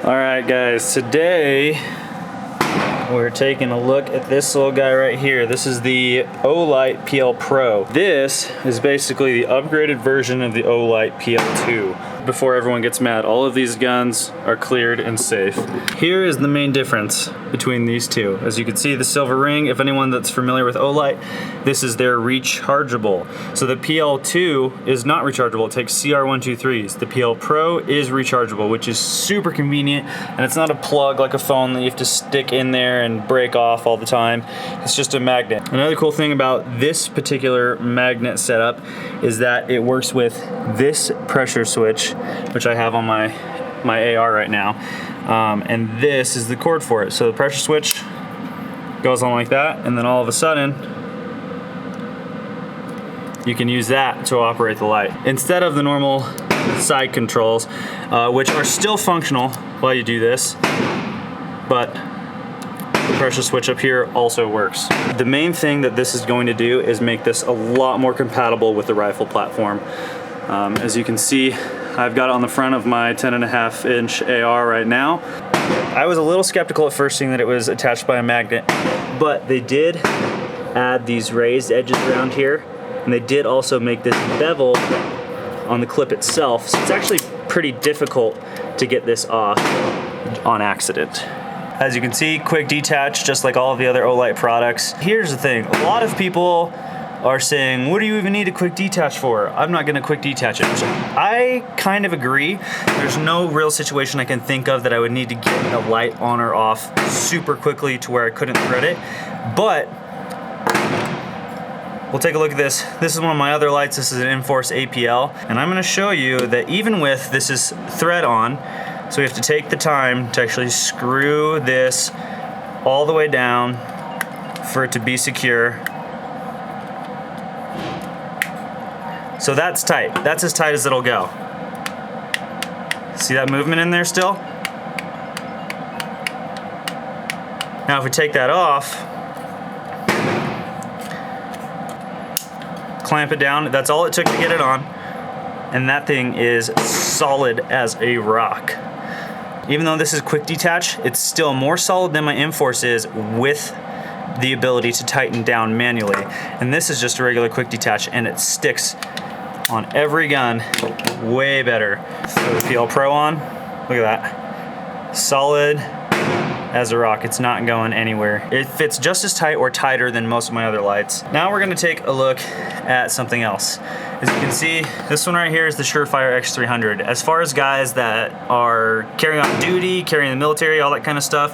Alright guys, today we're taking a look at this little guy right here. This is the Olight PL Pro. This is basically the upgraded version of the Olight PL2. Before everyone gets mad, all of these guns are cleared and safe. Here is the main difference between these two. As you can see, the silver ring, if anyone that's familiar with Olight, this is their rechargeable. So the PL2 is not rechargeable, it takes CR123s. The PL Pro is rechargeable, which is super convenient, and it's not a plug like a phone that you have to stick in there and break off all the time. It's just a magnet. Another cool thing about this particular magnet setup is that it works with this pressure switch, which I have on my AR right now, and this is the cord for it. So the pressure switch goes on like that, and then all of a sudden you can use that to operate the light instead of the normal side controls, which are still functional while you do this, but the pressure switch up here also works. The main thing that this is going to do is make this a lot more compatible with the rifle platform. As you can see, I've got it on the front of my 10.5-inch AR right now. I was a little skeptical at first seeing that it was attached by a magnet, but they did add these raised edges around here, and they did also make this bevel on the clip itself, so it's actually pretty difficult to get this off on accident. As you can see, quick detach, just like all of the other Olight products. Here's the thing, a lot of people are saying, what do you even need a quick detach for? I'm not gonna quick detach it. I kind of agree. There's no real situation I can think of that I would need to get a light on or off super quickly to where I couldn't thread it. But we'll take a look at this. This is one of my other lights. This is an Enforce APL. And I'm gonna show you that even with this is thread on, so we have to take the time to actually screw this all the way down for it to be secure. So that's tight. That's as tight as it'll go. See that movement in there still? Now if we take that off, clamp it down, that's all it took to get it on, and that thing is solid as a rock. Even though this is quick detach, it's still more solid than my Enforce is with the ability to tighten down manually. And this is just a regular quick detach, and it sticks on every gun way better. Throw the PL Pro on, look at that. Solid as a rock, it's not going anywhere. It fits just as tight or tighter than most of my other lights. Now we're gonna take a look at something else. As you can see, this one right here is the Surefire X300. As far as guys that are carrying on duty, carrying in the military, all that kind of stuff,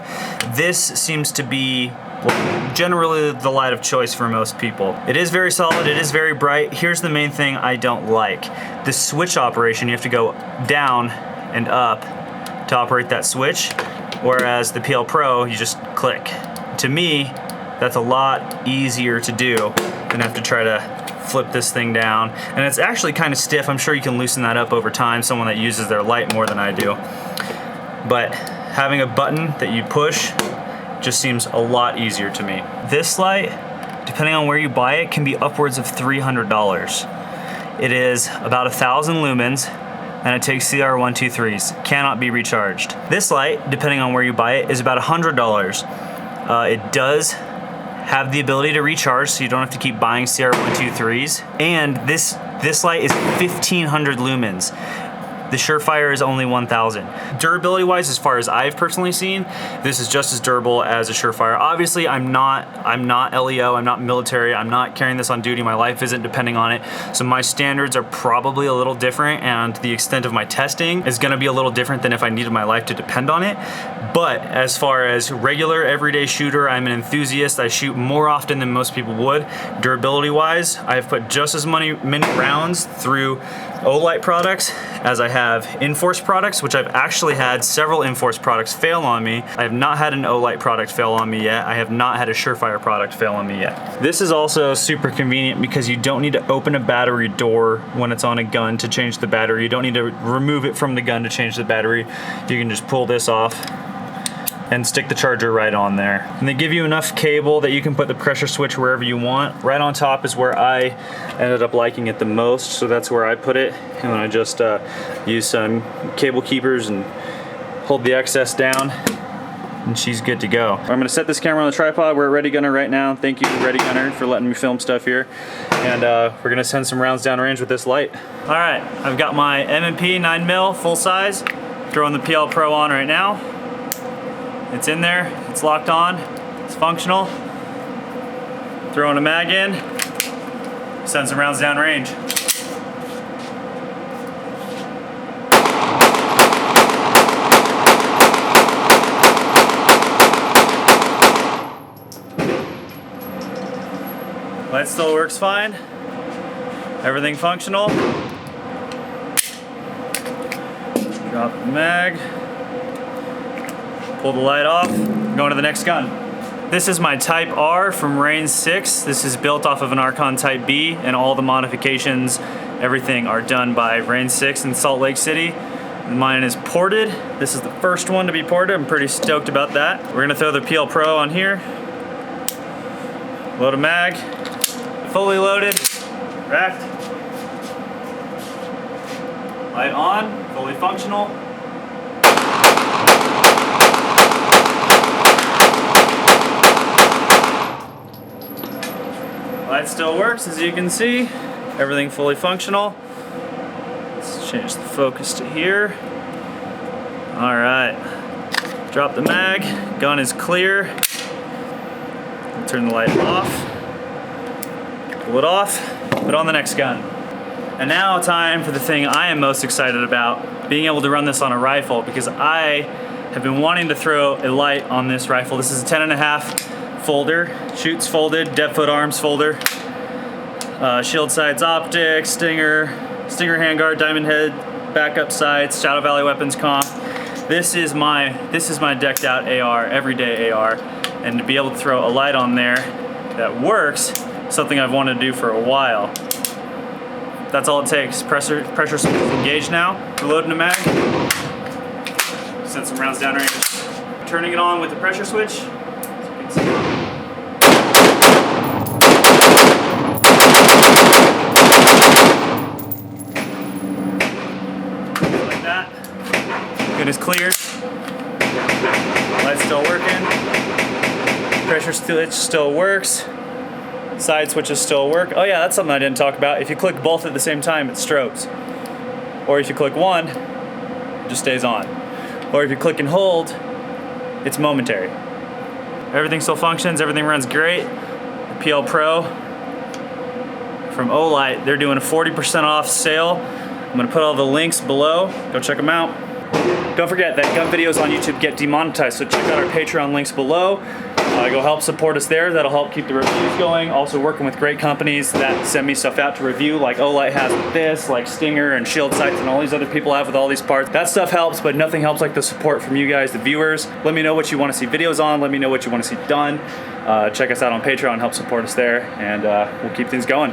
this seems to be generally the light of choice for most people. It is very solid, it is very bright. Here's the main thing I don't like. The switch operation, you have to go down and up to operate that switch, whereas the PL Pro, you just click. To me, that's a lot easier to do than have to try to flip this thing down. And it's actually kind of stiff. I'm sure you can loosen that up over time, someone that uses their light more than I do. But having a button that you push just seems a lot easier to me. This light, depending on where you buy it, can be upwards of $300. It is about 1,000 lumens, and it takes CR123s, cannot be recharged. This light, depending on where you buy it, is about $100. It does have the ability to recharge, so you don't have to keep buying CR123s. And this light is 1,500 lumens. The Surefire is only 1,000. Durability wise, as far as I've personally seen, this is just as durable as a Surefire. Obviously, I'm not LEO, I'm not military, I'm not carrying this on duty, my life isn't depending on it. So my standards are probably a little different, and the extent of my testing is gonna be a little different than if I needed my life to depend on it. But as far as regular everyday shooter, I'm an enthusiast. I shoot more often than most people would. Durability wise, I've put just as many rounds through Olight products as I have Enforce products, which I've actually had several Enforce products fail on me. I have not had an Olight product fail on me yet. I have not had a Surefire product fail on me yet. This is also super convenient because you don't need to open a battery door when it's on a gun to change the battery. You don't need to remove it from the gun to change the battery. You can just pull this off and stick the charger right on there. And they give you enough cable that you can put the pressure switch wherever you want. Right on top is where I ended up liking it the most, so that's where I put it. And then I just use some cable keepers and hold the excess down, and she's good to go. I'm gonna set this camera on the tripod. We're at Ready Gunner right now. Thank you, Ready Gunner, for letting me film stuff here. And we're gonna send some rounds downrange with this light. All right, I've got my M&P 9mm full size. Throwing the PL Pro on right now. It's in there, it's locked on, it's functional. Throwing a mag in, send some rounds downrange. Light still works fine. Everything functional. Drop the mag. Pull the light off. Going to the next gun. This is my Type R from Range 6. This is built off of an Archon Type B, and all the modifications, everything are done by Range 6 in Salt Lake City. Mine is ported. This is the first one to be ported. I'm pretty stoked about that. We're gonna throw the PL Pro on here. Load a mag. Fully loaded, racked. Light on, fully functional. Light still works, as you can see. Everything fully functional. Let's change the focus to here. All right, drop the mag, gun is clear. We'll turn the light off. Pull it off, put on the next gun. And now time for the thing I am most excited about, being able to run this on a rifle, because I have been wanting to throw a light on this rifle. This is a 10.5 folder, shoots folded, dead foot arms folder, shield sights optics, stinger handguard, diamond head, backup sights, Shadow Valley weapons comp. This is my decked out AR, everyday AR, and to be able to throw a light on there that works, something I've wanted to do for a while. That's all it takes. Pressure switch is engaged now. We're loading a mag. Send some rounds downrange. Turning it on with the pressure switch. Like that. Gun is clear. Light's still working. Pressure switch still works. Side switches still work. Oh yeah, that's something I didn't talk about. If you click both at the same time, it strobes. Or if you click one, it just stays on. Or if you click and hold, it's momentary. Everything still functions, everything runs great. The PL Pro from Olight, they're doing a 40% off sale. I'm gonna put all the links below. Go check them out. Don't forget that gun videos on YouTube get demonetized, so check out our Patreon links below. Go help support us there. That'll help keep the reviews going. Also working with great companies that send me stuff out to review, like Olight has with this, like Stinger and Shield Sights and all these other people have with all these parts. That stuff helps, but nothing helps like the support from you guys, the viewers. Let me know what you want to see videos on. Let me know what you want to see done. Check us out on Patreon, help support us there, and we'll keep things going.